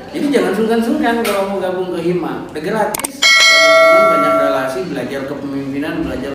Jadi jangan sungkan-sungkan kalau mau gabung ke Hima. Udah gratis. Teman-teman banyak relasi, belajar kepemimpinan, belajar.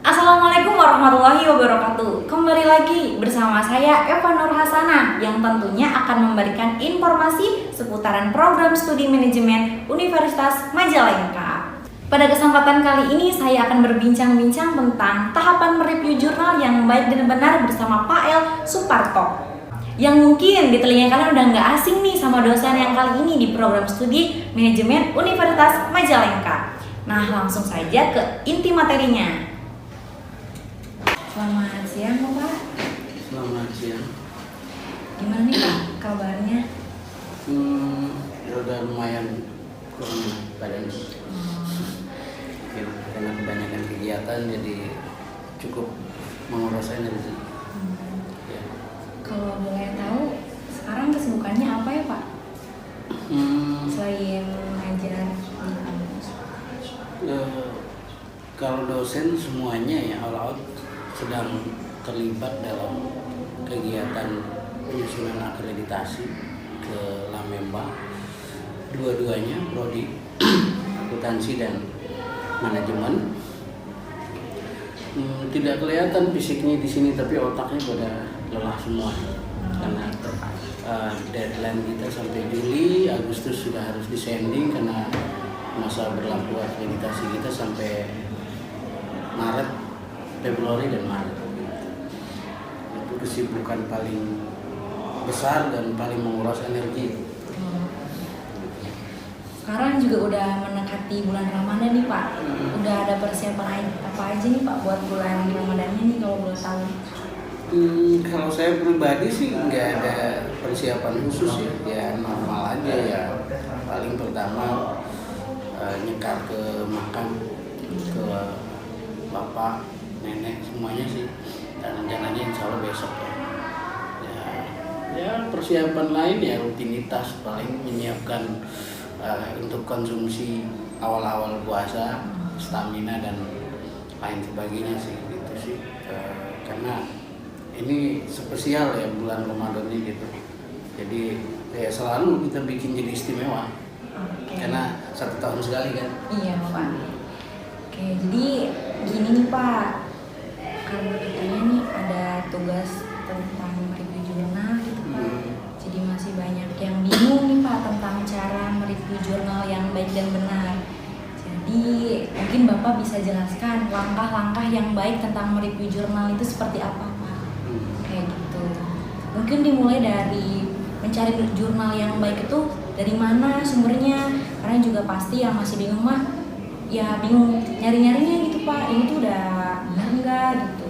Assalamualaikum warahmatullahi wabarakatuh. Kembali lagi bersama saya Eva Nur Hasanah yang tentunya akan memberikan informasi seputaran program studi manajemen Universitas Majalengka. Pada kesempatan kali ini saya akan berbincang-bincang tentang tahapan mereview jurnal yang baik dan benar bersama Pak El Suparto. Yang mungkin di telinga kalian udah nggak asing nih sama dosen yang kali ini di program studi manajemen Universitas Majalengka. Nah, langsung saja ke inti materinya. Selamat siang Pak. Selamat siang. Gimana nih Pak kabarnya? Ya udah lumayan kurang badan. Karena kebanyakan kegiatan jadi cukup menguras energi. Ya. Kalau boleh tahu sekarang kesibukannya apa ya Pak? Selain ngajar di kampus. Kalau dosen semuanya ya all out sedang terlibat dalam kegiatan penyusunan akreditasi ke Lamemba, dua-duanya prodi akuntansi dan manajemen. Tidak kelihatan fisiknya di sini tapi otaknya pada lelah semua karena deadline kita sampai Juli, Agustus sudah harus disending karena masa berlaku akreditasi kita sampai Maret, Februari dan Maret. Itu kesibukan paling besar dan paling menguras energi. Sekarang juga udah mendekati bulan Ramadan nih Pak. Udah ada persiapan apa aja nih Pak buat bulan Ramadannya nih kalau boleh tahu? Kalau saya pribadi sih nggak ada persiapan khusus ya, ya normal aja ya. Paling pertama nyekar ke makam, ke bapak, nenek semuanya sih. Dan rencananya insya Allah besok ya. Ya persiapan lain ya rutinitas paling menyiapkan untuk konsumsi awal-awal puasa, stamina dan lain sebagainya sih gitu sih. Karena ini spesial ya bulan Ramadan ini gitu. Jadi ya selalu kita bikin jadi istimewa. Karena 1 tahun sekali kan. Iya Pak. Oke, jadi gini nih Pak. Karena katanya nih ada tugas tentang mereview jurnal gitu Pak. Jadi masih banyak yang bingung nih Pak tentang cara mereview jurnal yang baik dan benar. Jadi mungkin Bapak bisa jelaskan langkah-langkah yang baik tentang mereview jurnal itu seperti apa Pak? Kayak gitu. Mungkin dimulai dari mencari jurnal yang baik itu dari mana sumbernya, karena juga pasti yang masih bingung mah ya bingung nyari-nyarinya gitu Pak. Ini tuh udah benar enggak gitu.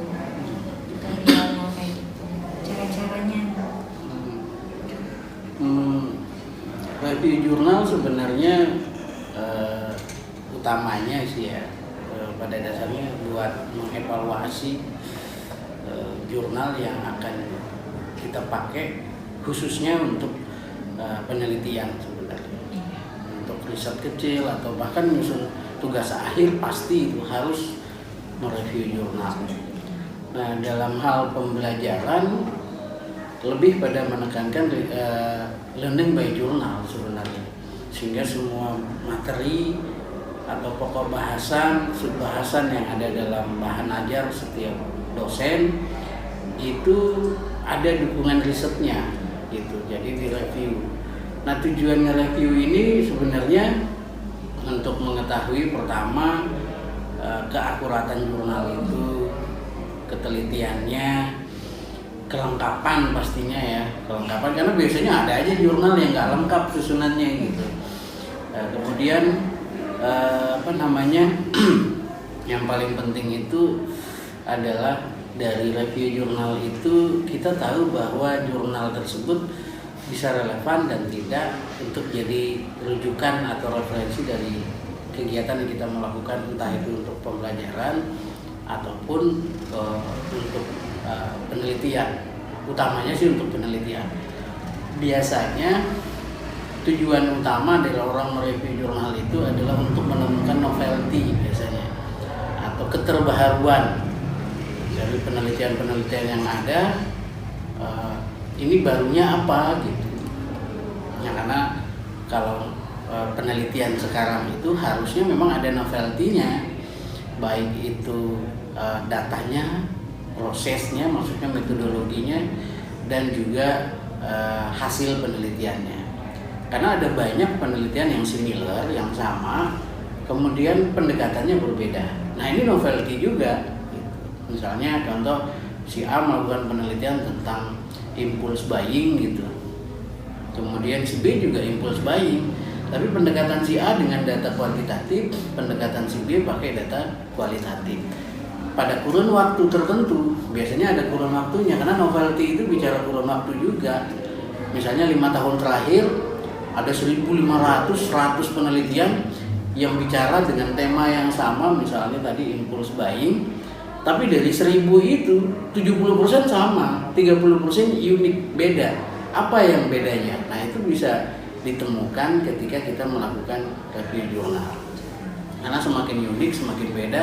Tutorialnya kayak gitu. Cara-caranya. Review jurnal sebenarnya utamanya sih ya pada dasarnya buat mengevaluasi jurnal yang akan kita pakai khususnya untuk penelitian sebenarnya. Untuk riset kecil atau bahkan menyusun tugas akhir pasti itu harus mereview jurnal. Nah dalam hal pembelajaran lebih pada menekankan learning by journal sebenarnya, sehingga semua materi atau pokok bahasan, subbahasan yang ada dalam bahan ajar setiap dosen itu ada dukungan risetnya gitu, jadi direview. Nah tujuannya review ini sebenarnya untuk mengetahui pertama keakuratan jurnal itu, ketelitiannya, kelengkapan pastinya ya, kelengkapan karena biasanya ada aja jurnal yang nggak lengkap susunannya gitu. Kemudian yang paling penting itu adalah dari review jurnal itu kita tahu bahwa jurnal tersebut bisa relevan dan tidak untuk jadi rujukan atau referensi dari kegiatan yang kita melakukan, entah itu untuk pembelajaran ataupun untuk penelitian. Utamanya sih untuk penelitian. Biasanya tujuan utama dari orang mereview jurnal itu adalah untuk menemukan novelty biasanya, keterbaharuan dari penelitian-penelitian yang ada, ini barunya apa gitu. Ya karena kalau penelitian sekarang itu harusnya memang ada novelty-nya, baik itu datanya, prosesnya, maksudnya metodologinya, dan juga hasil penelitiannya. Karena ada banyak penelitian yang similar, yang sama, kemudian pendekatannya berbeda. Nah ini novelty juga. Gitu. Misalnya contoh si A melakukan penelitian tentang impulse buying gitu. Kemudian si B juga impulse buying. Tapi pendekatan si A dengan data kuantitatif, pendekatan si B pakai data kualitatif. Pada kurun waktu tertentu, biasanya ada kurun waktunya, karena novelty itu bicara kurun waktu juga. Misalnya 5 tahun terakhir, ada 1.500 penelitian yang bicara dengan tema yang sama, misalnya tadi impulse buying, tapi dari 1.000 itu 70% sama, 30% unik, beda. Apa yang bedanya? Nah itu bisa ditemukan ketika kita melakukan review jurnal. Karena semakin unik, semakin beda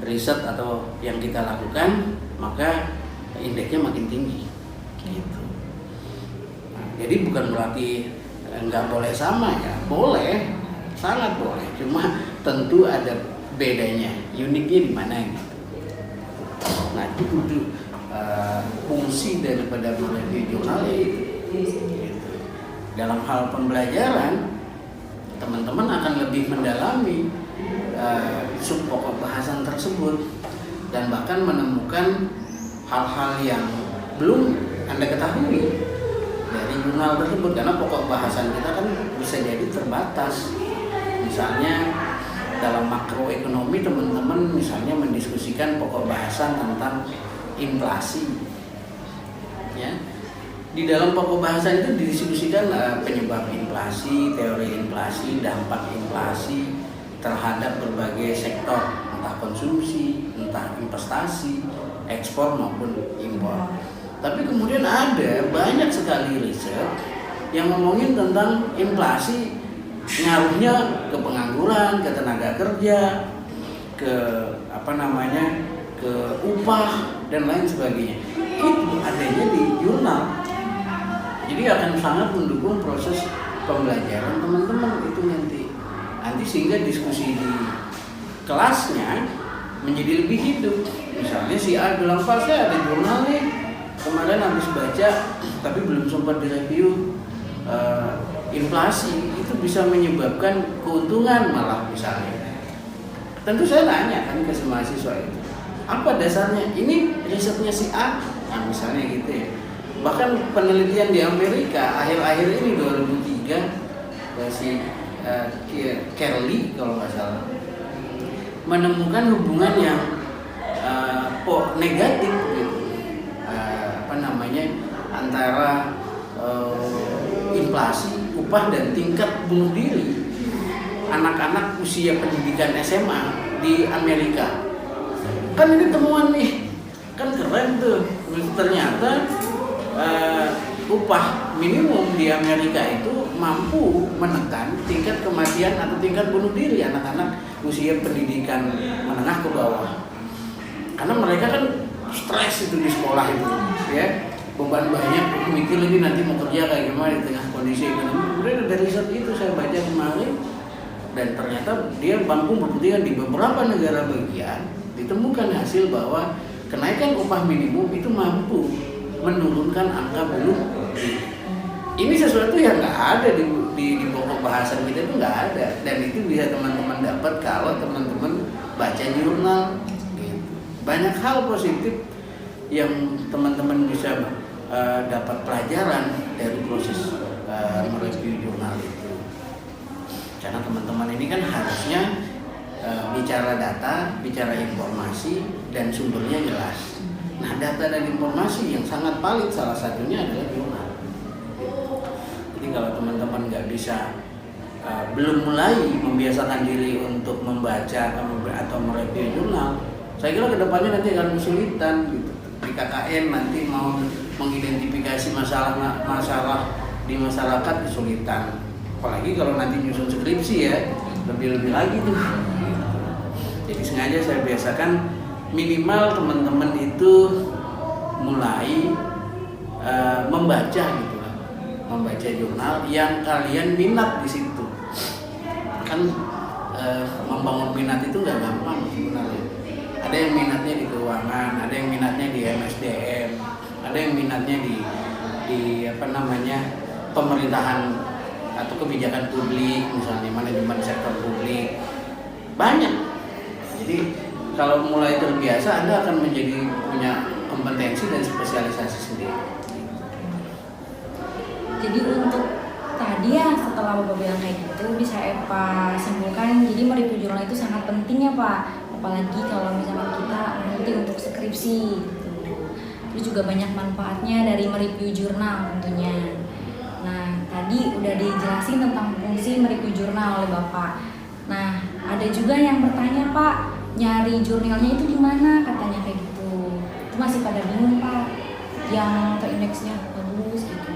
riset atau yang kita lakukan, maka indeksnya makin tinggi. Gitu. Nah, jadi bukan berarti nggak boleh sama ya, boleh, sangat boleh. Cuma tentu ada bedanya, uniknya di mana gitu. Nah itu fungsi daripada review jurnal ya itu. Gitu. Dalam hal pembelajaran, teman-teman akan lebih mendalami sub pokok bahasan tersebut dan bahkan menemukan hal-hal yang belum Anda ketahui dari jurnal tersebut, karena pokok bahasan kita kan bisa jadi terbatas. Misalnya dalam makroekonomi, teman-teman misalnya mendiskusikan pokok bahasan tentang inflasi, ya. Di dalam pokok bahasan itu didiskusikan penyebab inflasi, teori inflasi, dampak inflasi terhadap berbagai sektor, entah konsumsi, entah investasi, ekspor maupun impor. Tapi kemudian ada banyak sekali riset yang ngomongin tentang inflasi, ngaruhnya ke pengangguran, ke tenaga kerja, ke ke upah dan lain sebagainya. Itu adanya di jurnal. Jadi akan sangat mendukung proses pembelajaran teman-teman itu nanti sehingga diskusi di kelasnya menjadi lebih hidup. Misalnya si A bilang, Pak saya ada jurnal nih, kemarin habis baca tapi belum sempat direview inflasi, itu bisa menyebabkan keuntungan malah misalnya. Tentu saya tanya kan ke mahasiswa itu, apa dasarnya? Ini risetnya si A, nah misalnya gitu ya. Bahkan penelitian di Amerika akhir-akhir ini 2003 si Kerli kalau nggak salah menemukan hubungan yang negatif gitu, antara inflasi, upah dan tingkat bunuh diri anak-anak usia pendidikan SMA di Amerika. Kan ini temuan nih, kan keren tuh. Ternyata upah minimum di Amerika itu mampu menekan tingkat kematian atau tingkat bunuh diri anak-anak usia pendidikan menengah ke bawah. Karena mereka kan stres itu di sekolah itu, ya, beban banyak, mikir lagi nanti mau kerja kayak gimana di tengah kondisi ekonomi. Kemudian dari riset itu saya baca kemarin, dan ternyata dia mampu membuktikan di beberapa negara bagian ditemukan hasil bahwa kenaikan upah minimum itu mampu menurunkan angka bunuh diri. Ini sesuatu yang nggak ada di pokok bahasan kita, itu nggak ada, dan itu bisa teman-teman dapat kalau teman-teman baca jurnal. Gitu. Banyak hal positif yang teman-teman bisa dapat pelajaran dari proses mereview jurnal itu. Karena teman-teman ini kan harusnya bicara data, bicara informasi, dan sumbernya jelas. Nah, data dan informasi yang sangat valid salah satunya adalah jurnal. Jadi kalau teman-teman nggak bisa, belum mulai membiasakan diri untuk membaca atau mereview jurnal, saya kira kedepannya nanti akan kesulitan gitu. Di KKN nanti mau mengidentifikasi masalah di masyarakat kesulitan. Apalagi kalau nanti nyusun skripsi ya, lebih-lebih lagi tuh. Jadi sengaja saya biasakan minimal teman-teman itu mulai membaca gitu lah, membaca jurnal yang kalian minat di situ. Kan membangun minat itu nggak gampang sebenarnya. Ada yang minatnya di keuangan, ada yang minatnya di MSDM, ada yang minatnya di pemerintahan atau kebijakan publik, misalnya manajemen sektor publik, banyak. Jadi kalau mulai terbiasa, Anda akan punya kompetensi dan spesialisasi sendiri. Jadi untuk tadi ya, setelah Bapak bilang kayak gitu, bisa Eva simpulkan, jadi mereview jurnal itu sangat penting ya Pak, apalagi kalau misalkan kita nanti untuk skripsi gitu. Terus juga banyak manfaatnya dari mereview jurnal tentunya. Nah, tadi udah dijelasin tentang fungsi mereview jurnal oleh Bapak. Nah, ada juga yang bertanya Pak, nyari jurnalnya itu di mana katanya kayak gitu. Itu masih pada bingung Pak, yang terindeksnya bagus gitu.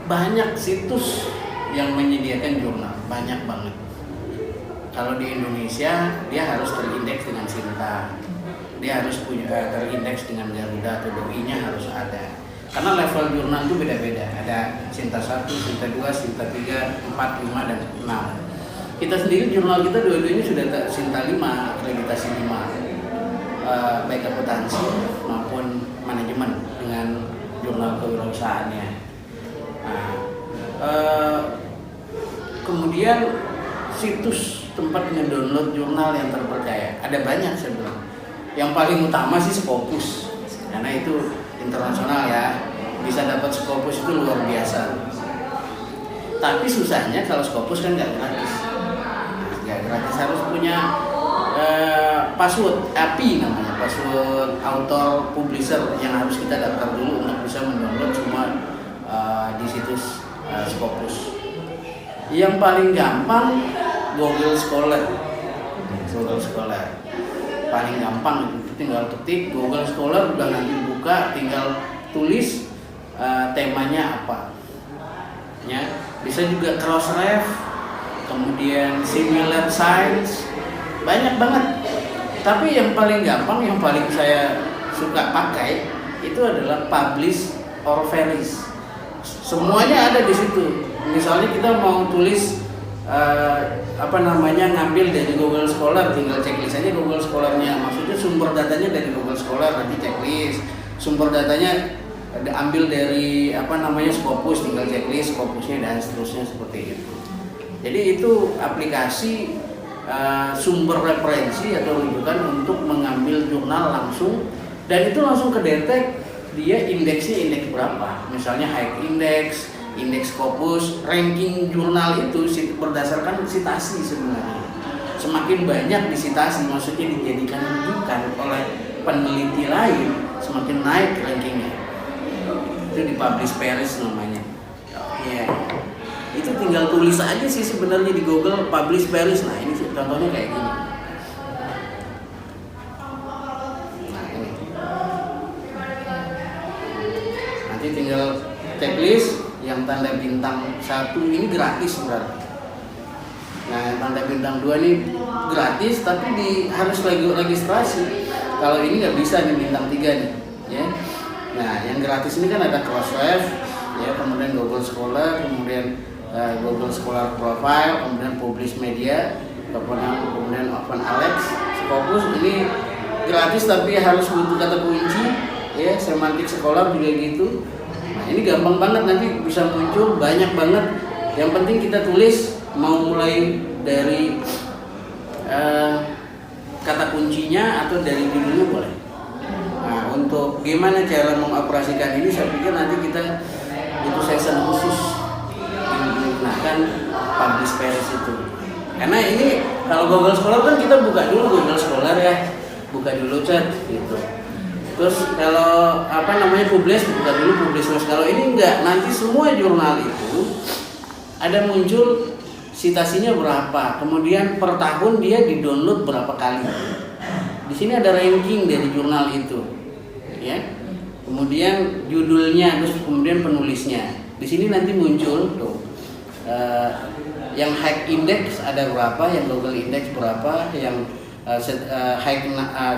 Banyak situs yang menyediakan jurnal, banyak banget. Kalau di Indonesia dia harus terindeks dengan Sinta, dia harus punya terindeks dengan Garuda atau DOI-nya harus ada. Karena level jurnal itu beda-beda, ada Sinta 1, Sinta 2, Sinta 3, 4, 5, dan 6. Kita sendiri jurnal kita dua-duanya sudah Sinta 5, akreditasi 5, baik akuntansi maupun manajemen dengan jurnal kewirausahaannya. Kemudian situs tempat ngedownload jurnal yang terpercaya ada banyak sebenarnya. Yang paling utama sih Scopus, karena itu internasional ya, bisa dapat Scopus itu luar biasa. Tapi susahnya kalau Scopus kan nggak gratis, harus punya password API namanya, password author publisher yang harus kita daftar dulu untuk bisa mendownload semua di situs Scopus. Yang paling gampang Google Scholar. Paling gampang itu tinggal ketik Google Scholar, udah nanti buka, tinggal tulis temanya apa. Ya, bisa juga Crossref, kemudian Similar Science, banyak banget. Tapi yang paling gampang, yang paling saya suka pakai itu adalah Publish or Vanish. Semuanya ada di situ. Misalnya kita mau tulis ngambil dari Google Scholar, tinggal checklist aja Google Scholar-nya. Maksudnya sumber datanya dari Google Scholar, nanti checklist. Sumber datanya ambil dari Scopus, tinggal checklist Scopusnya dan seterusnya seperti itu. Jadi itu aplikasi sumber referensi atau rujukan untuk mengambil jurnal langsung, dan itu langsung kedetek dia indeksnya indeks berapa. Misalnya high index, indeks Scopus, ranking jurnal itu berdasarkan citasi sebenarnya. Semakin banyak disitasi, maksudnya dijadikan rujukan oleh peneliti lain, semakin naik rankingnya. Itu di Publish Paris namanya. Ya, itu tinggal tulis aja sih sebenarnya di Google Publish Paris. Nah ini contohnya kayak gini. Nah ini. Nanti tinggal checklist. Yang tanda bintang 1 ini gratis berarti. Nah, tanda bintang 2 ini gratis, tapi harus registrasi. Kalau ini nggak bisa nih bintang 3 nih, ya. Nah, yang gratis ini kan ada Crossref, ya, kemudian Google Scholar, kemudian Google Scholar Profile, kemudian Publish Media, kemudian Open Alex, Scopus ini gratis tapi harus butuh kata kunci, ya, semantik sekolah juga gitu. Nah, ini gampang banget, nanti bisa muncul banyak banget. Yang penting kita tulis, mau mulai dari kata kuncinya atau dari judulnya boleh. Nah, untuk gimana cara mengoperasikan ini, saya pikir nanti kita itu session khusus menggunakan Publish Paris itu. Karena ini kalau Google Scholar kan kita buka dulu Google Scholar ya, buka dulu chat gitu. Terus kalau Publish, buka dulu Publish. Kalau ini enggak, nanti semua jurnal itu ada muncul citasinya berapa, kemudian per tahun dia di-download berapa kali. Di sini ada ranking dari jurnal itu, ya. Kemudian judulnya, terus kemudian penulisnya. Di sini nanti muncul tuh yang high index ada berapa, yang Google index berapa, yang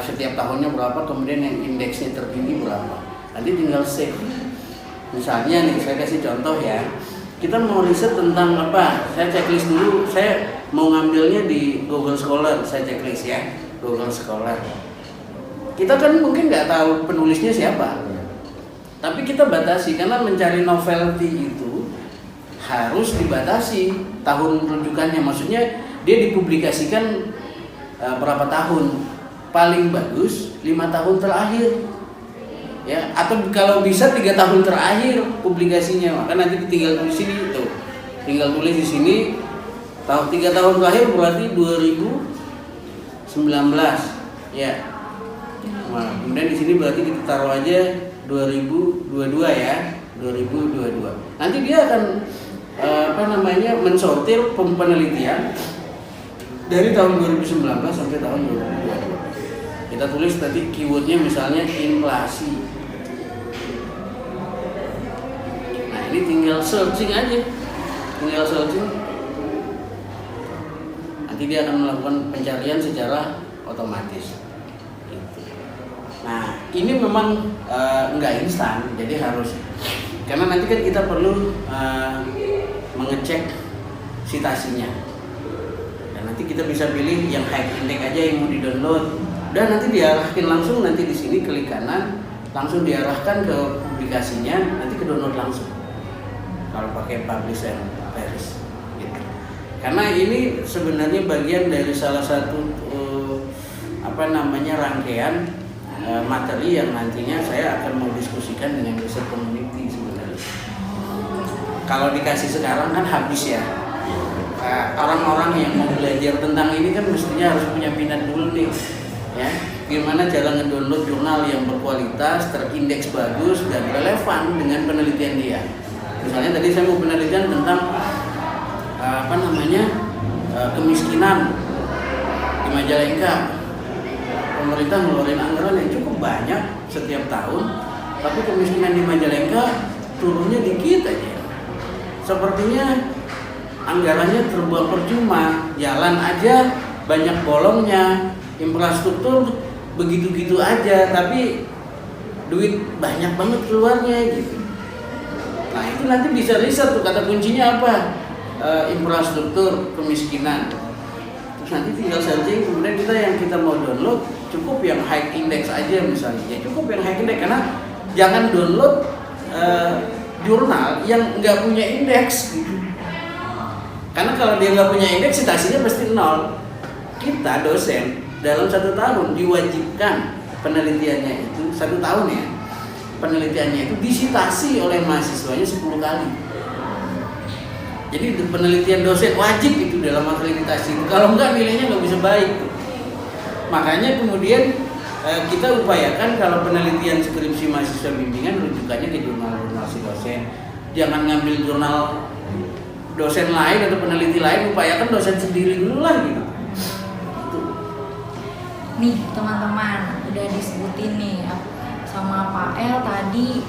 setiap tahunnya berapa, kemudian yang indeksnya tertinggi berapa. Nanti tinggal save. Misalnya nih, saya kasih contoh ya. Kita mau riset tentang apa? Saya checklist dulu. Saya mau ngambilnya di Google Scholar. Saya checklist ya, Google Scholar. Kita kan mungkin nggak tahu penulisnya siapa, tapi kita batasi karena mencari novelty itu harus dibatasi tahun rujukannya. Maksudnya dia dipublikasikan berapa tahun, paling bagus 5 tahun terakhir ya, atau kalau bisa 3 tahun terakhir publikasinya. Maka nanti tinggal tulis di sini tuh, tinggal tulis di sini 3 tahun terakhir berarti 2019 ya. Nah, kemudian di sini berarti kita taruh aja 2022 ya, 2022. Nanti dia akan mensortir penelitian dari tahun 2019 sampai tahun 2022. Kita tulis tadi keywordnya misalnya inflasi. Nah ini tinggal searching aja, tinggal searching. Nanti dia akan melakukan pencarian secara otomatis. Gitu. Nah ini memang nggak instan, jadi harus, karena nanti kan kita perlu mengecek citasinya. Nanti kita bisa pilih yang high index aja yang mau di-download, dan nanti diarahkan langsung, nanti di sini klik kanan langsung diarahkan ke publikasinya, nanti ke download langsung kalau pakai publish and perish gitu. Karena ini sebenarnya bagian dari salah satu rangkaian materi yang nantinya saya akan mau diskusikan dengan riset community sebenarnya. Kalau dikasih sekarang kan habis ya. Orang-orang yang mau belajar tentang ini kan mestinya harus punya minat dulu nih ya, gimana cara ngedownload jurnal yang berkualitas, terindeks bagus dan relevan dengan penelitian dia. Misalnya tadi saya mau penelitian tentang kemiskinan di Majalengka. Pemerintah ngeluarin anggaran yang cukup banyak setiap tahun, tapi kemiskinan di Majalengka turunnya dikit aja. Sepertinya anggarannya terbuang percuma, jalan aja banyak bolongnya, infrastruktur begitu-gitu aja, tapi duit banyak banget keluarnya gitu. Nah itu nanti bisa riset tuh kata kuncinya apa, infrastruktur kemiskinan. Terus nanti tinggal searching, kemudian yang kita mau download cukup yang high index aja misalnya, ya cukup yang high index, karena jangan download jurnal yang nggak punya indeks gitu. Karena kalau dia nggak punya indeks, citasinya pasti nol. Kita dosen dalam 1 tahun diwajibkan penelitiannya itu 1 tahun ya, penelitiannya itu disitasi oleh mahasiswanya 10 kali. Jadi penelitian dosen wajib itu dalam akreditasi. Kalau enggak nilainya nggak bisa baik. Makanya kemudian kita upayakan kalau penelitian skripsi mahasiswa bimbingan rujukannya ke jurnal-jurnal si dosen. Jangan ngambil jurnal dosen lain atau peneliti lain, upayakan dosen sendiri dulu lah gitu. Nih teman-teman, udah disebutin nih sama Pak El tadi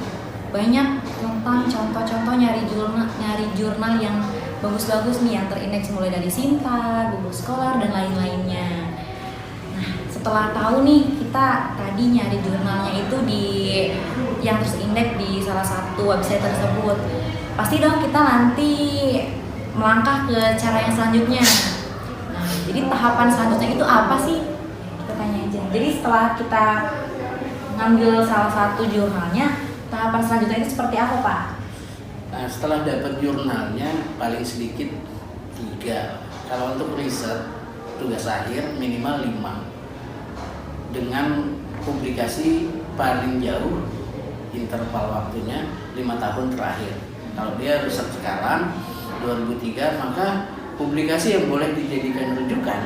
banyak tentang contoh-contoh nyari jurnal yang bagus-bagus nih, yang terindeks mulai dari Sinta, Google Scholar dan lain-lainnya. Nah setelah tahu nih kita tadi nyari jurnalnya itu yang terindeks di salah satu website tersebut, pasti dong kita nanti melangkah ke cara yang selanjutnya. Nah, jadi tahapan selanjutnya itu apa sih? Kita tanya aja. Jadi setelah kita ngambil salah satu jurnalnya, tahapan selanjutnya itu seperti apa, Pak? Nah, setelah dapat jurnalnya paling sedikit 3. Kalau untuk riset tugas akhir minimal 5. Dengan publikasi paling jauh interval waktunya 5 tahun terakhir. Kalau dia riset sekarang 2003, maka publikasi yang boleh dijadikan rujukan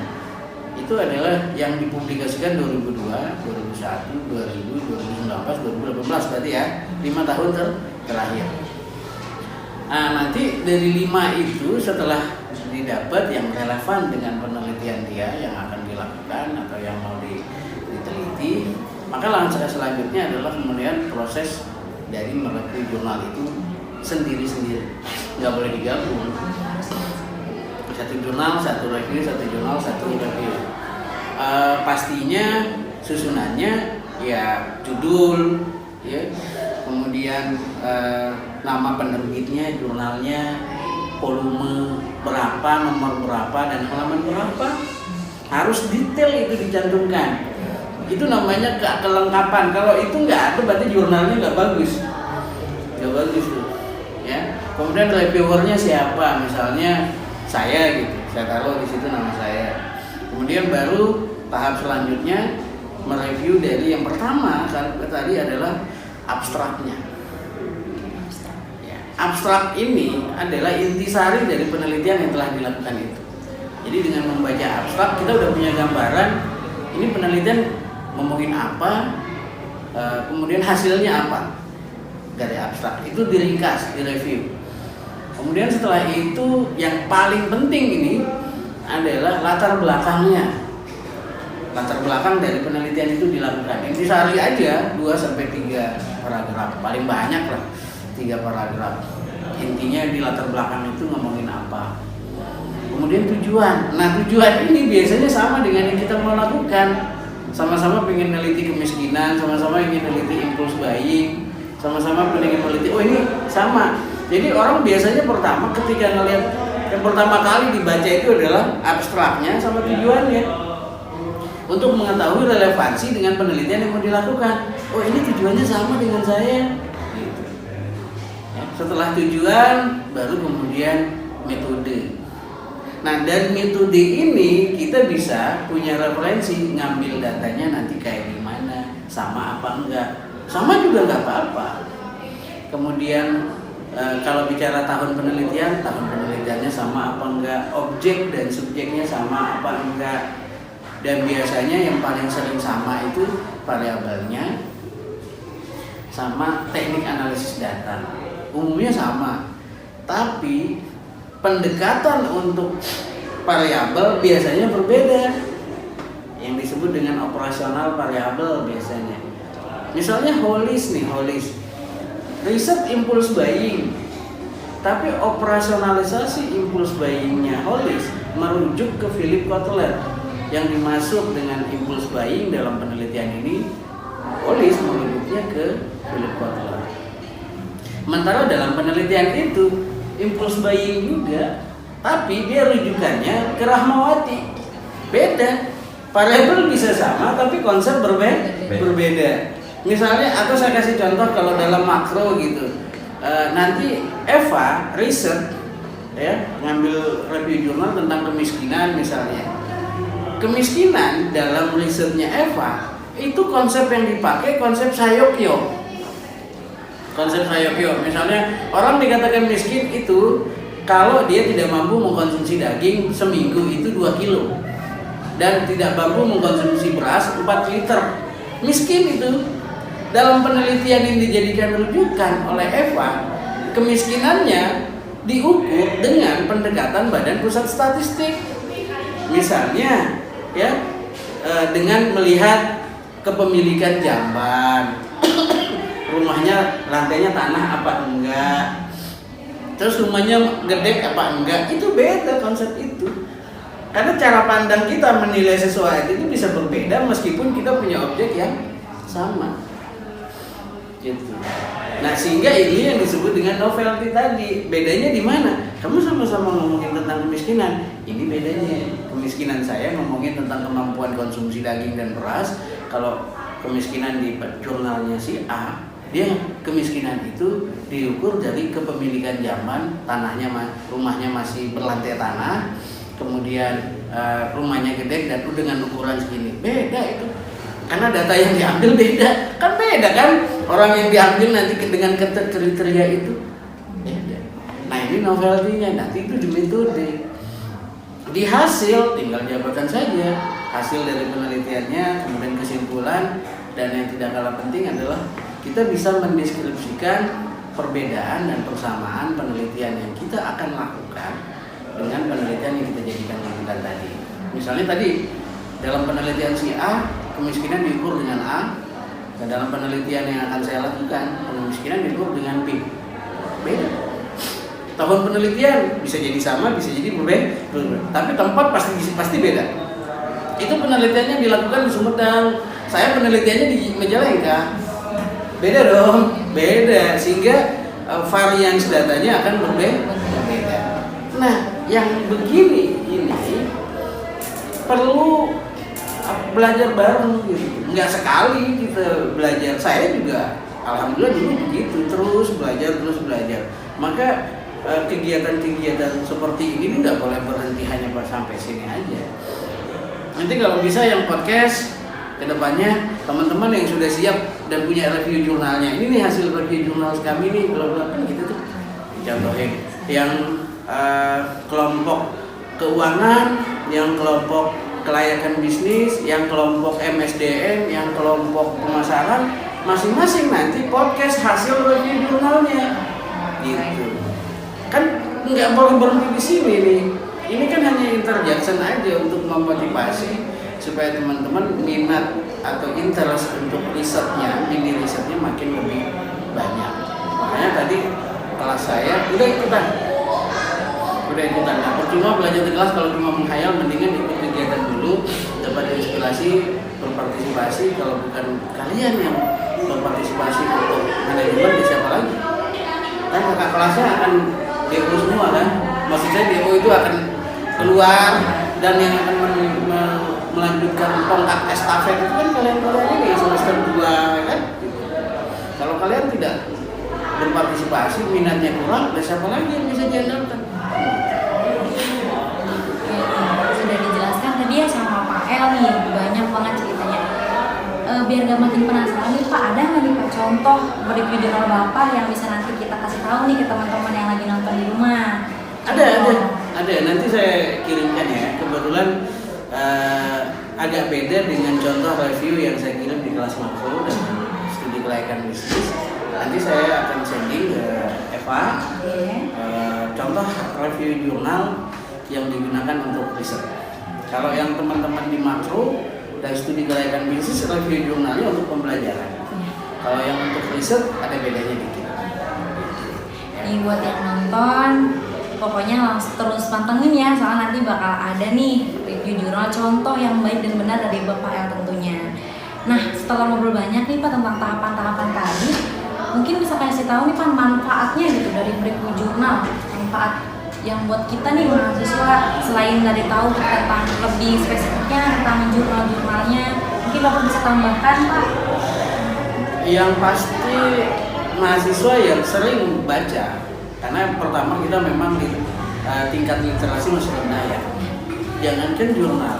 itu adalah yang dipublikasikan 2002, 2001, 2000, 2019, 2018 berarti ya 5 tahun terakhir. Nah nanti dari 5 itu setelah didapat yang relevan dengan penelitian dia yang akan dilakukan atau yang mau diteliti, maka langkah selanjutnya adalah kemudian proses dari merekrut jurnal itu sendiri-sendiri. nggak boleh digabung. Satu jurnal, satu review, satu jurnal, satu review. Pastinya susunannya ya judul, ya, kemudian nama penerbitnya, jurnalnya, volume berapa, nomor berapa, dan halaman berapa, harus detail itu dicantumkan. Itu namanya kelengkapan. Kalau itu nggak ada, berarti jurnalnya nggak bagus, tuh, ya. Kemudian reviewernya siapa, misalnya saya gitu, saya taruh di situ nama saya. Kemudian baru tahap selanjutnya mereview dari yang pertama tadi adalah abstraknya. Ya, abstrak ini adalah intisari dari penelitian yang telah dilakukan itu. Jadi dengan membaca abstrak kita udah punya gambaran ini penelitian ngomongin apa, kemudian hasilnya apa dari abstrak. Itu diringkas, direview. Kemudian setelah itu yang paling penting ini adalah latar belakangnya. Latar belakang dari penelitian itu dilakukan. Intisari aja 2-3 paragraf, paling banyak lah 3 paragraf. Intinya di latar belakang itu ngomongin apa. Kemudian tujuan. Nah, tujuan ini biasanya sama dengan yang kita mau lakukan. Sama-sama pengen neliti kemiskinan, sama-sama ingin neliti impulse buying, sama-sama pengen neliti. Oh, ini sama. Jadi orang biasanya pertama ketika ngelihat yang pertama kali dibaca itu adalah abstraknya sama tujuannya, untuk mengetahui relevansi dengan penelitian yang mau dilakukan. Oh, ini tujuannya sama dengan saya. Gitu. Ya, setelah tujuan baru kemudian metode. Nah, dari metode ini kita bisa punya referensi, ngambil datanya nanti kayak gimana, sama apa enggak. Sama juga enggak apa-apa. Kemudian kalau bicara tahun penelitiannya sama apa enggak, objek dan subjeknya sama apa enggak. Dan biasanya yang paling sering sama itu variabelnya sama teknik analisis data. Umumnya sama, tapi pendekatan untuk variabel biasanya berbeda, yang disebut dengan operasional variabel biasanya. Misalnya holis, riset impulse buying, tapi operasionalisasi impulse buyingnya holis merujuk ke Philip Kotler. Yang dimaksud dengan impulse buying dalam penelitian ini, holis merujuknya ke Philip Kotler. Sementara dalam penelitian itu impulse buying juga, tapi dia rujukannya ke Rahmawati. Beda. Variabel bisa sama, tapi konsep berbeda. Misalnya, atau saya kasih contoh kalau dalam makro gitu. Nanti Eva riset, ya, ngambil review jurnal tentang kemiskinan misalnya. Kemiskinan dalam risetnya Eva itu konsep yang dipakai konsep Sayokyo. Misalnya orang dikatakan miskin itu kalau dia tidak mampu mengkonsumsi daging seminggu itu 2 kilo dan tidak mampu mengkonsumsi beras 4 liter. Miskin itu. Dalam penelitian yang dijadikan rujukan oleh Eva, kemiskinannya diukur dengan pendekatan Badan Pusat Statistik. Misalnya, ya, dengan melihat kepemilikan jamban, rumahnya lantainya tanah apa enggak, terus rumahnya gede apa enggak, itu beda konsep itu. Karena cara pandang kita menilai sesuatu itu bisa berbeda meskipun kita punya objek yang sama. Gitu. Nah, sehingga ini yang disebut dengan novelty tadi. Bedanya di mana? Kamu sama-sama ngomongin tentang kemiskinan. Ini bedanya. Kemiskinan saya ngomongin tentang kemampuan konsumsi daging dan beras. Kalau kemiskinan di jurnalnya si A, dia kemiskinan itu diukur dari kepemilikan jamban, rumahnya masih berlantai tanah, kemudian rumahnya gede dan dengan ukuran segini. Beda itu. Karena data yang diambil beda, kan beda kan? Orang yang diambil nanti dengan kriteria itu beda. Nah, ini novelty-nya, nanti itu di metode. Di hasil tinggal jabarkan saja hasil dari penelitiannya, kemudian kesimpulan, dan yang tidak kalah penting adalah kita bisa mendeskripsikan perbedaan dan persamaan penelitian yang kita akan lakukan dengan penelitian yang kita jadikan rujukan tadi. Misalnya tadi dalam penelitian si A, kemiskinan diukur dengan A, dan dalam penelitian yang akan saya lakukan, kemiskinan diukur dengan B. Beda. tahun penelitian bisa jadi sama, bisa jadi berbeda, tapi tempat pasti beda. Itu penelitiannya dilakukan di Sumedang, saya penelitiannya di Majalengka, beda dong, beda, sehingga varian datanya akan berbeda. Nah, yang begini ini perlu belajar bareng gitu. Nggak sekali kita belajar. Saya juga alhamdulillah dulu begitu, terus belajar. Maka kegiatan-kegiatan seperti ini nggak boleh berhenti hanya sampai sini aja. Nanti kalau bisa yang podcast kedepannya teman-teman yang sudah siap dan punya review jurnalnya, ini nih hasil review jurnal kami nih, kan gitu tuh contohin yang kelompok keuangan, yang kelompok kelayakan bisnis, yang kelompok MSDM, yang kelompok pemasaran, masing-masing nanti podcast hasil review jurnalnya gitu. Kan nggak boleh berhenti di sini nih. Ini kan hanya interjection aja untuk memotivasi supaya teman-teman minat atau interest untuk risetnya, mini risetnya makin lebih banyak. Makanya tadi kelas saya udah ikutan. Nah, percuma belajar di kelas kalau cuma menghayal, mendingan ikut kegiatan dulu, dapat inspirasi, berpartisipasi. Kalau bukan kalian yang berpartisipasi untuk manajemen, di siapa lagi? Kan kakak kelasnya akan DO semua kan? Maksud saya DO itu akan keluar, dan yang akan melanjutkan tongkat estafet itu kan kalian ini semester 2 kan? Kalau kalian tidak berpartisipasi, minatnya kurang, dan siapa lagi yang bisa diandalkan? Sudah dijelaskan tadi ya sama Pak El nih, banyak banget ceritanya. Biar gak makin penasaran nih Pak, ada nggak nih Pak contoh review jurnal Bapak yang bisa nanti kita kasih tahu nih ke teman-teman yang lagi nonton di rumah? Ada. Nanti saya kirimkan ya. Kebetulan agak beda dengan contoh review yang saya kirim di kelas makro dan studi kelayakan bisnis. Nanti saya akan sending ke Eva. Contoh review jurnal yang digunakan untuk riset. Kalau yang teman-teman di makro dan studi kelayakan bisnis, review jurnalnya untuk pembelajaran. Kalau yang untuk riset ada bedanya dikit. Nih buat yang nonton, pokoknya langsung terus pantengin ya, soalnya nanti bakal ada nih review jurnal contoh yang baik dan benar dari Bapak El tentunya. Nah, setelah ngobrol banyak nih Pak tentang tahapan-tahapan tadi, mungkin bisa kasih tahu nih Pak manfaatnya gitu dari review jurnal, manfaat yang buat kita nih mahasiswa, selain dari tahu tentang lebih spesifiknya tentang jurnal-jurnalnya, mungkin Bapak bisa tambahkan Pak? Yang pasti mahasiswa yang sering baca, karena pertama kita memang di tingkat literasi masih rendah ya. Jangankan jurnal,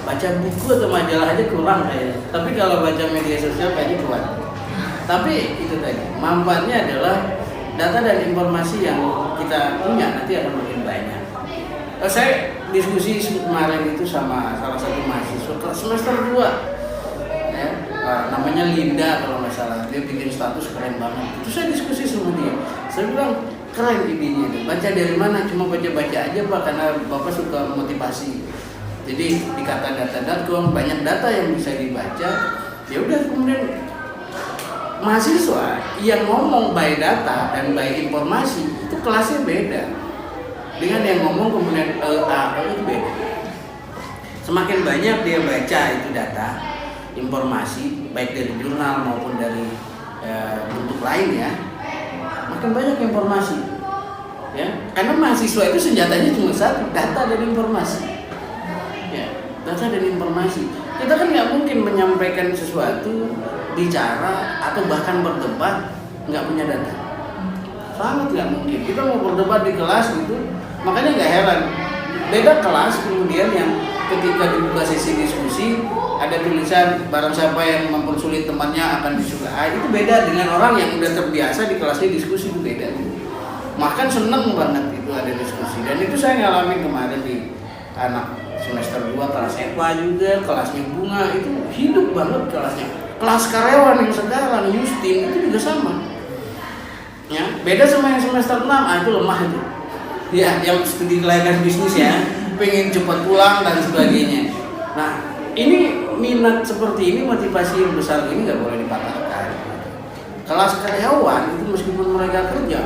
baca buku atau majalah aja kurang kayaknya. Tapi kalau baca media sosial kayaknya kuat. Tapi itu tadi, manfaatnya adalah data dan informasi yang kita punya nanti akan makin banyak. Saya diskusi kemarin itu sama salah satu mahasiswa kelas semester 2 ya, namanya Linda kalau nggak salah, dia bikin status keren banget. Itu saya diskusi sama dia, saya bilang keren idenya, baca dari mana? Cuma baca-baca aja Pak, karena Bapak suka motivasi. Jadi di katadata.com banyak data yang bisa dibaca. Ya udah, kemudian mahasiswa yang ngomong by data dan by informasi itu kelasnya beda dengan yang ngomong kemudian itu beda. Semakin banyak dia baca itu data, informasi baik dari jurnal maupun dari bentuk lain ya, makin banyak informasi ya, karena mahasiswa itu senjatanya cuma satu, data dan informasi ya, data dan informasi. Kita kan nggak mungkin menyampaikan sesuatu, bicara atau bahkan berdebat nggak punya data, sangat nggak mungkin. Kita mau berdebat di kelas gitu, makanya nggak heran beda kelas kemudian yang ketika dibuka sesi diskusi ada tulisan barang siapa yang mempersulit temannya akan disukai. Itu beda dengan orang yang udah terbiasa di kelasnya diskusi, itu beda. Makan seneng banget itu ada diskusi, dan itu saya ngalamin kemarin di anak semester 2 kelas EPA juga, kelasnya Bunga itu hidup banget kelasnya. Kelas karyawan yang sekarang Justin itu juga sama ya, beda sama yang semester 6, itu lemah itu ya, yang studi kelayakan bisnis ya, pengen cepat pulang dan sebagainya. Nah ini minat seperti ini, motivasi yang besar ini nggak boleh dipatahkan. Kelas karyawan itu meskipun mereka kerja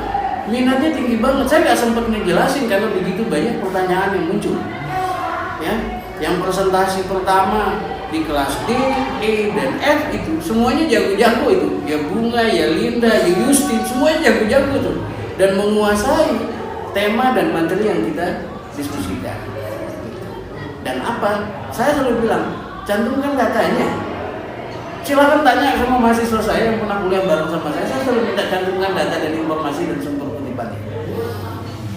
minatnya tinggi banget. Saya nggak sempat ngejelasin karena begitu banyak pertanyaan yang muncul. Ya, yang presentasi pertama di kelas D, E, dan F itu semuanya jago-jago itu. Ya Bunga, ya Linda, ya Justin, semuanya jago-jago tuh. Dan menguasai tema dan materi yang kita diskusikan. Dan apa? Saya selalu bilang, cantumkan datanya. Silakan tanya sama mahasiswa saya yang pernah kuliah bareng sama saya selalu minta cantumkan data dan informasi dan sumber kutipannya.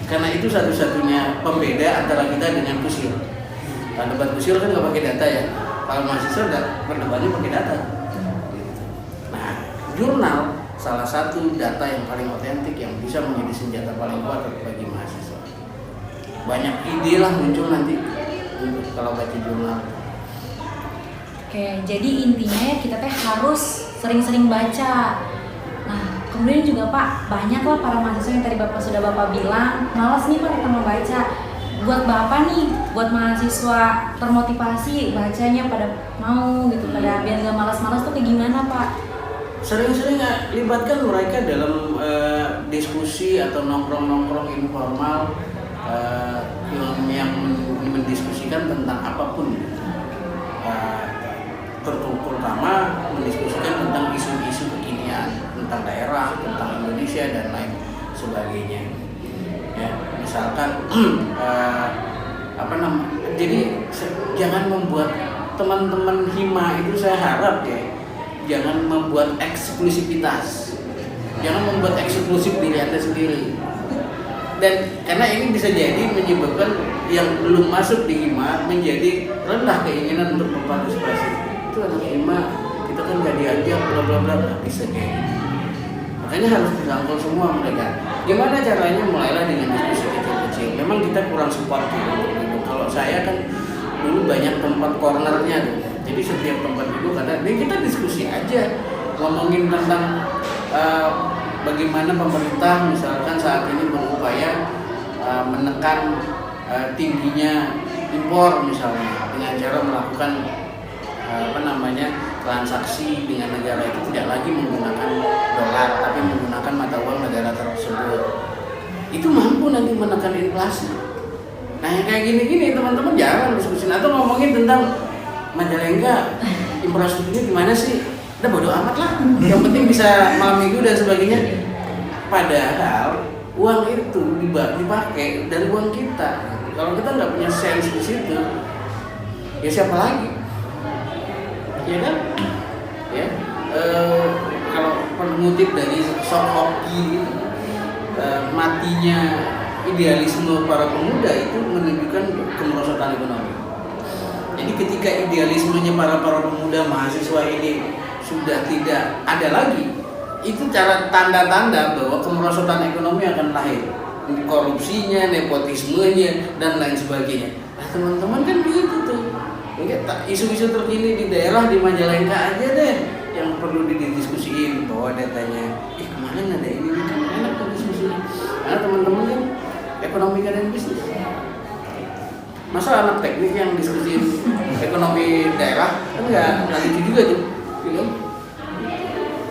Karena itu satu-satunya pembeda antara kita dengan kusil. Kalau debat kusil kan nggak pakai data ya. Kalau mahasiswa berdebatnya pakai data. Nah, jurnal salah satu data yang paling otentik yang bisa menjadi senjata paling kuat bagi mahasiswa. Banyak ide lah muncul nanti kalau baca jurnal. Oke, jadi intinya kita teh harus sering-sering baca. Nah, kemudian juga Pak, banyak lah para mahasiswa yang tadi sudah Bapak bilang, malas nih Pak kita mau baca. Buat Bapak nih, buat mahasiswa termotivasi bacanya pada mau gitu, pada biar gak malas-malas tuh kayak gimana Pak? Sering-sering libatkan mereka dalam diskusi atau nongkrong-nongkrong informal yang mendiskusikan tentang apapun. Terutama mendiskusikan tentang isu-isu kekinian tentang daerah, tentang Indonesia dan lain sebagainya. Ya, misalkan jadi jangan membuat teman-teman hima itu, saya harap ya, jangan membuat eksklusivitas, jangan membuat eksklusif diri Anda sendiri. Dan karena ini bisa jadi menyebabkan yang belum masuk di hima menjadi rendah keinginan untuk berpartisipasi. Itu anak hima, kita kan gak diajak bla bla bla, bisa kayak gitu. Makanya harus dirangkul semua mereka. Gimana caranya? Mulailah dengan diskusi kecil-kecil. Memang kita kurang support gitu. Kalau saya kan dulu banyak tempat cornernya tuh. Jadi setiap tempat duduk ada, kita diskusi aja, ngomongin tentang bagaimana pemerintah misalkan saat ini berupaya menekan tingginya impor misalnya dengan cara melakukan transaksi dengan negara itu tidak lagi menggunakan dolar tapi menggunakan mata uang negara tersebut. Itu mampu nanti menekan inflasi. Nah yang kayak gini-gini teman-teman jangan diskusi atau ngomongin tentang Majalengka infrastrukturnya gimana sih? Udah bodo amat lah. Yang penting bisa malam minggu dan sebagainya. Padahal uang itu dipakai dari uang kita. Kalau kita nggak punya sense di situ, ya siapa lagi? Ya kan? Ya. Kalau mengutip dari Sok Hoki, matinya idealisme para pemuda itu menunjukkan kemerosotan ekonomi. Jadi ketika idealismenya para pemuda mahasiswa ini sudah tidak ada lagi, itu cara tanda-tanda bahwa kemerosotan ekonomi akan lahir. Korupsinya, nepotismenya, dan lain sebagainya. Nah teman-teman kan begitu tuh. Isu-isu terkini di daerah di Majalengka aja deh yang perlu didiskusiin, bahwa datanya kemarin ada ini kan enak tuh diskusinya. Karena teman-teman kan ekonomi dan bisnis. Masa anak teknik yang diskusiin ekonomi daerah kan nggak lucu juga tuh, gitu.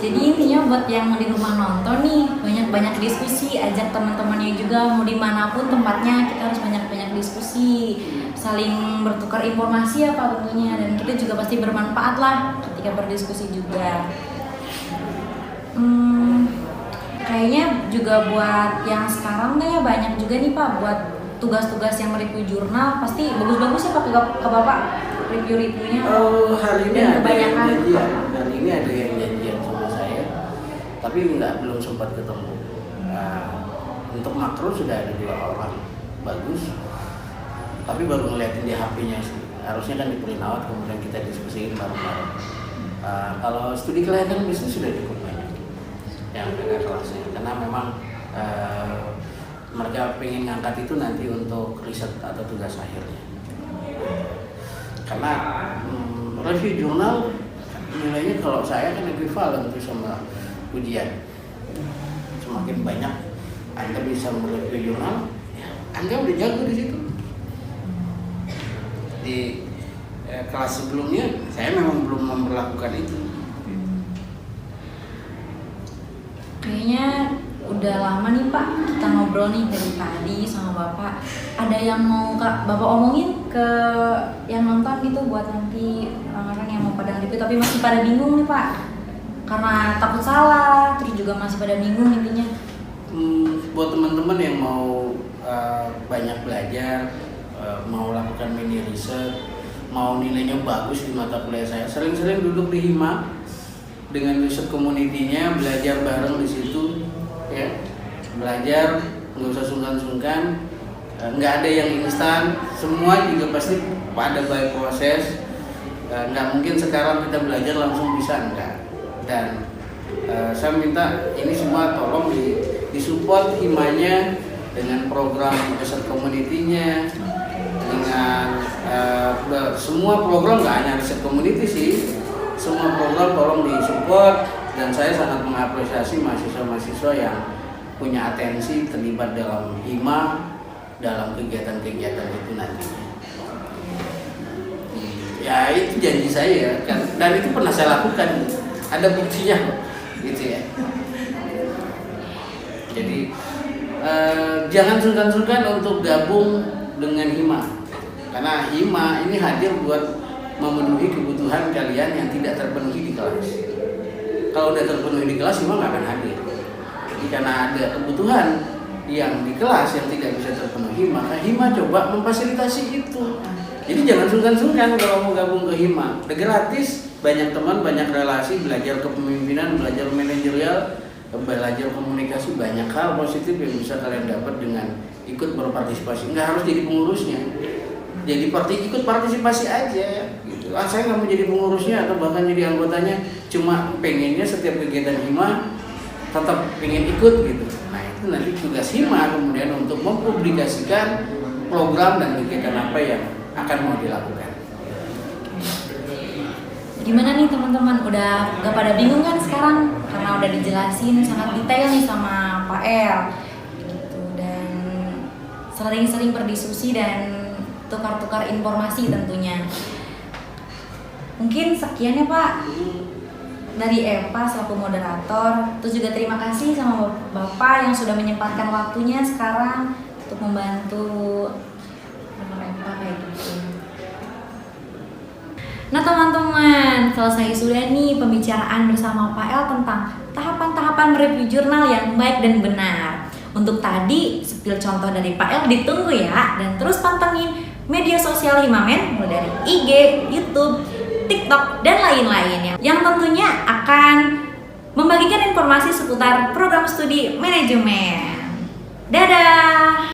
Jadi intinya buat yang di rumah nonton nih, banyak-banyak diskusi, ajak teman-temannya juga, mau dimanapun tempatnya kita harus banyak-banyak diskusi, saling bertukar informasi apa tentunya, dan kita juga pasti bermanfaat lah ketika berdiskusi juga. Kayaknya juga buat yang sekarang ya banyak juga nih Pak, buat tugas-tugas yang mereview jurnal pasti bagus-bagus ya Pak ke Bapak review-reviewnya. Hari ini ada yang janjian, sama saya, tapi belum sempat ketemu. Untuk makro sudah ada 2 orang, bagus. Tapi baru ngeliatin di HP-nya sih. Harusnya kan di print out kemudian kita diskusiin bareng-bareng. Kalau studi kelihatan bisnis sudah cukup banyak yang ada kelasnya, karena memang mereka pengen ngangkat itu nanti untuk riset atau tugas akhirnya. Karena review jurnal nilainya kalau saya kan ekuivalen itu sama ujian. Semakin banyak Anda bisa mereview jurnal, ya, Anda udah jago di situ. Di kelas sebelumnya saya memang belum memperlakukan itu. Kayaknya udah lama nih Pak kita ngobrol nih dari tadi sama Bapak. Ada yang mau Bapak omongin ke yang nonton gitu buat nanti orang-orang yang mau padang review tapi masih pada bingung nih Pak? Karena takut salah, terus juga masih pada bingung intinya. Buat teman-teman yang mau banyak belajar, mau lakukan mini riset, mau nilainya bagus di mata kuliah saya, sering-sering duduk di HIMA dengan riset community-nya, belajar bareng di situ, ya, belajar nggak usah sungkan-sungkan, nggak ada yang instan, semua juga pasti pada by proses, nggak mungkin sekarang kita belajar langsung bisa, enggak. Dan saya minta ini semua tolong disupport HIMA-nya dengan program riset community-nya, dengan semua program, nggak hanya riset community sih, semua program tolong disupport. Dan saya sangat mengapresiasi mahasiswa-mahasiswa yang punya atensi terlibat dalam HIMA, dalam kegiatan-kegiatan itu nantinya. Ya itu janji saya kan, dan itu pernah saya lakukan, ada buktinya gitu ya. Jadi jangan sungkan-sungkan untuk gabung dengan HIMA, karena HIMA ini hadir buat memenuhi kebutuhan kalian yang tidak terpenuhi di kelas. Kalau udah terpenuhi di kelas, HIMA nggak akan hadir. Jadi karena ada kebutuhan yang di kelas yang tidak bisa terpenuhi, maka HIMA coba memfasilitasi itu. Jadi jangan sungkan-sungkan kalau mau gabung ke HIMA. Udah gratis, banyak teman, banyak relasi, belajar kepemimpinan, belajar manajerial, belajar komunikasi, banyak hal positif yang bisa kalian dapat dengan ikut berpartisipasi. Nggak harus jadi pengurusnya, jadi ikut partisipasi aja gitu. Saya nggak mau jadi pengurusnya atau bahkan jadi anggotanya, cuma pengennya setiap kegiatan HIMA tetap pengen ikut gitu. Nah itu nanti tugas HIMA kemudian untuk mempublikasikan program dan kegiatan apa yang akan mau dilakukan. Gimana nih teman-teman, udah gak pada bingung kan sekarang? Karena udah dijelasin sangat detail nih sama Pak El gitu. Dan sering-sering berdiskusi dan tukar-tukar informasi tentunya. Mungkin sekian ya Pak dari Eva selaku moderator. Terus juga terima kasih sama Bapak yang sudah menyempatkan waktunya sekarang untuk membantu Eva kayak gitu. Nah teman-teman, selesai sudah nih pembicaraan bersama Pak El tentang tahapan-tahapan mereview jurnal yang baik dan benar. Untuk tadi, spill contoh dari Pak El ditunggu ya. Dan terus pantengin media sosial Himamen mulai dari IG, YouTube, TikTok, dan lain-lainnya, yang tentunya akan membagikan informasi seputar program studi manajemen. Dadah!